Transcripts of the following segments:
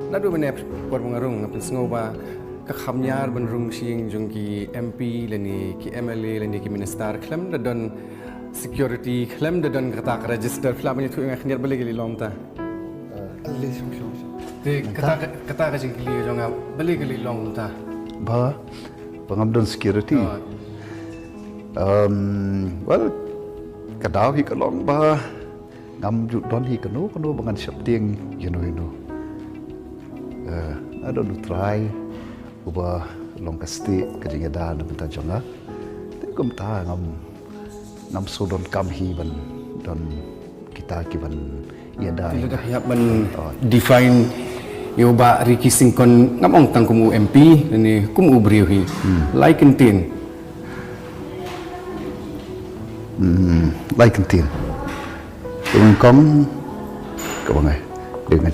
Nadu benar buat mengarung apa sengoba kekamnyar benrung siang jungki MP leni ki MLA leni ki minister klaim dan security klaim dan kata register klaim ini tu yang akhirnya balik li lom ta. Ali sung. Te kata jungki li jonga balik li lom ta. Ba pengamdan security. Well kadau hi kalong ba ngam ju don hi kanu bangan siap tiang you know. Ada lu Trai ubah long kasti kerja dah nak minta jonga. Tapi ta ngam so Donkam hi ban don kita kiban ia dah. Bila dah ya ban define yo ba Ricky Singkon ngam ong tang kumu MP ni kumu beriu hi like tin. Like tin. Donkam kawan dengan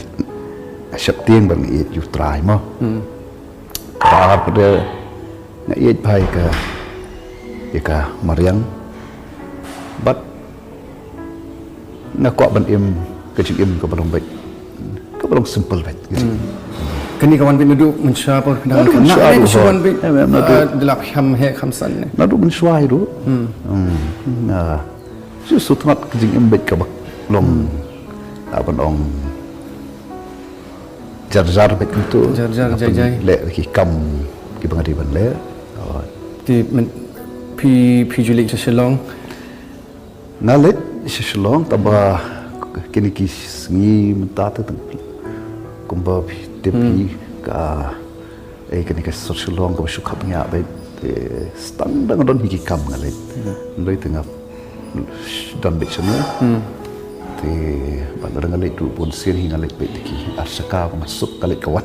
siap tiang bang iet you Trai mo. Kalau pada nak iet baik ke Mariang, but nak kuat ban im kecil im ke belum baik, ke belum simple baik. Kini kawan bin duduk mensyapur dengan nak ada kawan bin delap ham he khamsan. Nadu mensyuai tu. Nah, justru tengah kecil im baik ke belum apa dong. Jar-jar baik itu. Jar-jar jai-jai. Le ki kam ki pengadilan le. Di pi julik seselong. Nalet seselong tabah kini ki sengi mentata tu. Kumba tepi ka kini ka seselong ka sukapnya baik stang dengan don ki kam ngalet. Ndoi tengah dan baik semua. Bandar ngalit tu pun sirhi ngalit baik ki arsaka masuk ngalit kawan.